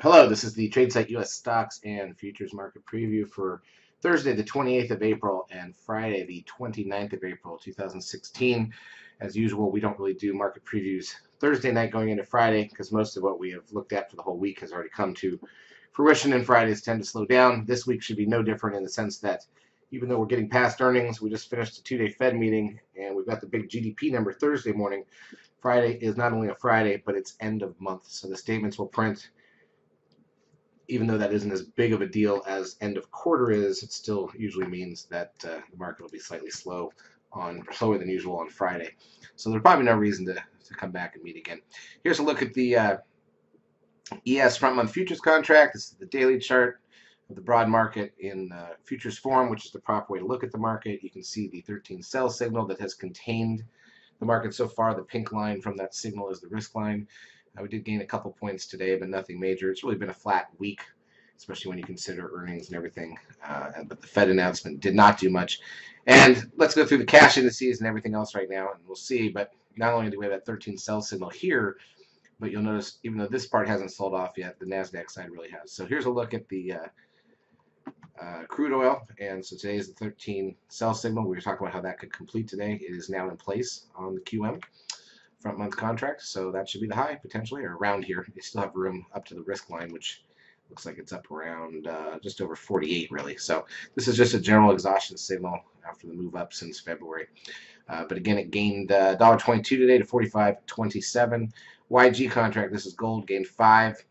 Hello, this is the Tradesight U.S. Stocks and Futures Market Preview for Thursday, the 28th of April, and Friday, the 29th of April, 2016. As usual, we don't really do market previews Thursday night going into Friday because most of what we have looked at for the whole week has already come to fruition, and Fridays tend to slow down. This week should be no different in the sense that even though we're getting past earnings, we just finished a two-day Fed meeting, and we've got the big GDP number Thursday morning. Friday is not only a Friday, but it's end of month, so the statements will print. Even though that isn't as big of a deal as end of quarter is, it still usually means that the market will be slightly slower than usual on Friday. So there's probably no reason to come back and meet again. Here's a look at the ES front month futures contract. This is the daily chart of the broad market in futures form, which is the proper way to look at the market. You can see the 13 sell signal that has contained the market so far. The pink line from that signal is the risk line. We did gain a couple points today, but nothing major. It's really been a flat week, especially when you consider earnings and everything. But the Fed announcement did not do much. And let's go through the cash indices and everything else right now, and we'll see. But not only do we have that 13 sell signal here, but you'll notice even though this part hasn't sold off yet, the NASDAQ side really has. So here's a look at the crude oil. And so today is the 13 sell signal. We were talking about how that could complete today. It is now in place on the QM. Front month contract, so that should be the high potentially, or around here. You still have room up to the risk line, which looks like it's up around just over 48 really. So this is just a general exhaustion signal after the move up since February. But again, it gained $1.22 today to 45.27. YG contract, this is gold, gained 5.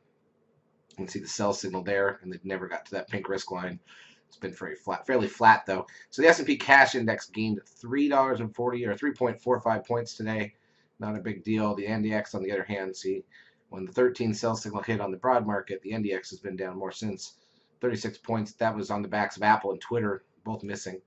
You can see the sell signal there, and they've never got to that pink risk line. It's been fairly flat though. So the S&P cash index gained $3.40 or 3.45 points today. Not a big deal. The NDX, on the other hand, see, when the 13 sell signal hit on the broad market, the NDX has been down more since. 36 points. That was on the backs of Apple and Twitter, both missing.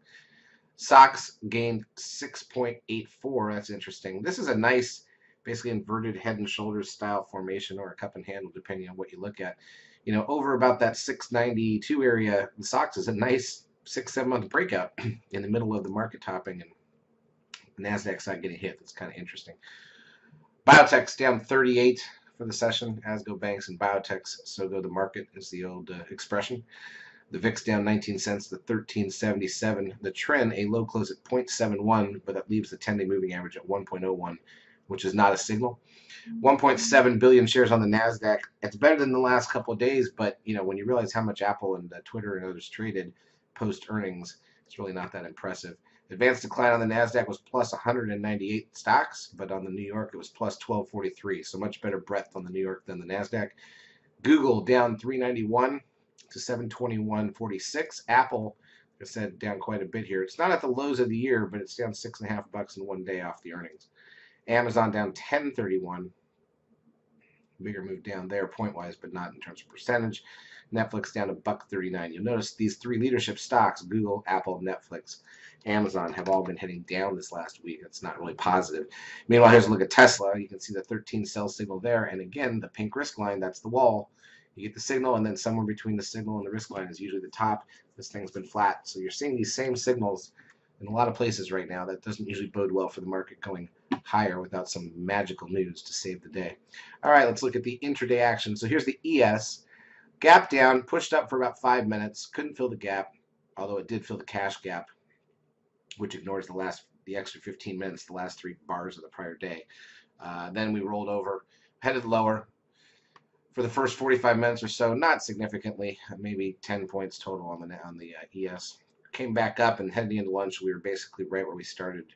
SOX gained 6.84. That's interesting. This is a nice, basically inverted head and shoulders style formation, or a cup and handle, depending on what you look at. You know, over about that 692 area, the SOX is a nice 6-7 month breakout in the middle of the market topping, and NASDAQ side getting hit. That's kind of interesting. Biotech's down 38 for the session, as go banks and biotechs, so go the market, is the old expression. The VIX down 19 cents to 1377. The trend, a low close at 0.71, but that leaves the 10-day moving average at 1.01, which is not a signal. 1.7 billion shares on the NASDAQ. It's better than the last couple of days, but you know, when you realize how much Apple and Twitter and others traded post earnings, it's really not that impressive. Advanced decline on the NASDAQ was plus 198 stocks, but on the New York it was plus 1243, so much better breadth on the New York than the NASDAQ. Google down 391 to 721.46. Apple, like I said, down quite a bit here. It's not at the lows of the year, but it's down $6.50 in one day off the earnings. Amazon down 1031. Bigger move down there point-wise, but not in terms of percentage. Netflix down $1.39. You'll notice these three leadership stocks, Google, Apple, Netflix, Amazon, have all been heading down this last week. It's not really positive. Meanwhile, here's a look at Tesla. You can see the 13 sell signal there. And again, the pink risk line, that's the wall. You get the signal, and then somewhere between the signal and the risk line is usually the top. This thing's been flat. So you're seeing these same signals in a lot of places right now. That doesn't usually bode well for the market going higher without some magical news to save the day. All right, let's look at the intraday action. So here's the ES. Gap down, pushed up for about 5 minutes, couldn't fill the gap, although it did fill the cash gap, which ignores the extra 15 minutes, the last 3 bars of the prior day. Then we rolled over, headed lower for the first 45 minutes or so, not significantly, maybe 10 points total on the ES. Came back up, and heading into lunch, we were basically right where we started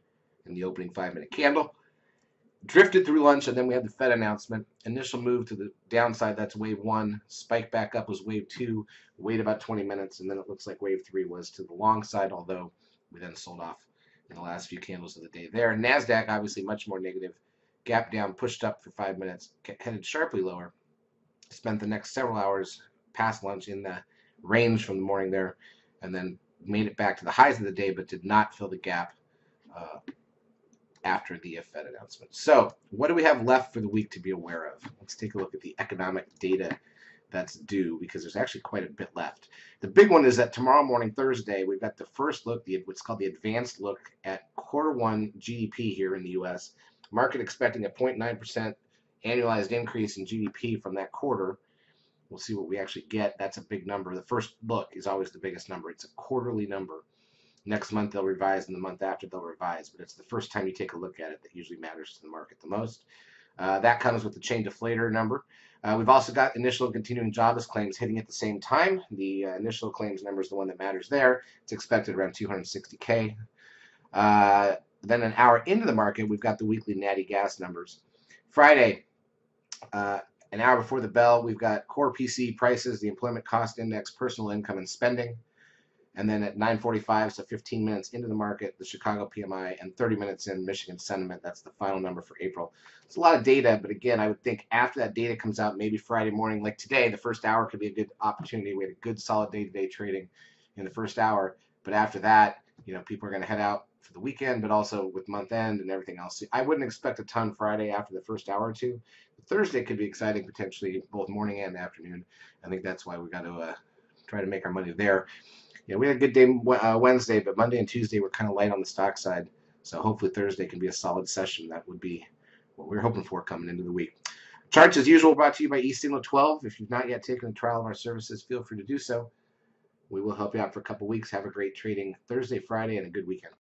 in the opening 5-minute candle. Drifted through lunch, and then we had the Fed announcement. Initial move to the downside, that's wave 1. Spike back up was wave 2. Wait about 20 minutes, and then it looks like wave 3 was to the long side, although we then sold off in the last few candles of the day there. NASDAQ, obviously much more negative. Gap down, pushed up for 5 minutes, headed sharply lower. Spent the next several hours past lunch in the range from the morning there, and then made it back to the highs of the day, but did not fill the gap after the Fed announcement. So what do we have left for the week to be aware of? Let's take a look at the economic data that's due, because there's actually quite a bit left. The big one is that tomorrow morning, Thursday, we've got the first look, what's called the advanced look at Q1 GDP here in the U.S. Market expecting a 0.9% annualized increase in GDP from that quarter. We'll see what we actually get. That's a big number. The first look is always the biggest number. It's a quarterly number. Next month they'll revise, and the month after they'll revise. But it's the first time you take a look at it that usually matters to the market the most. That comes with the chain deflator number. We've also got initial and continuing jobless claims hitting at the same time. The initial claims number is the one that matters there. It's expected around 260K. Then an hour into the market, we've got the weekly natty gas numbers. Friday, an hour before the bell, we've got core PCE prices, the employment cost index, personal income and spending. And then at 9:45, so 15 minutes into the market, the Chicago PMI, and 30 minutes in, Michigan sentiment. That's the final number for April. It's a lot of data, but again, I would think after that data comes out, maybe Friday morning, like today, the first hour could be a good opportunity. We had a good solid day-to-day trading in the first hour, but after that, people are going to head out for the weekend, but also with month end and everything else. I wouldn't expect a ton Friday after the first hour or two. Thursday could be exciting, potentially both morning and afternoon. I think that's why we got to try to make our money there. We had a good day Wednesday, but Monday and Tuesday were kind of light on the stock side. So hopefully Thursday can be a solid session. That would be what we're hoping for coming into the week. Charts, as usual, brought to you by eSignal 12. If you've not yet taken a trial of our services, feel free to do so. We will help you out for a couple weeks. Have a great trading Thursday, Friday, and a good weekend.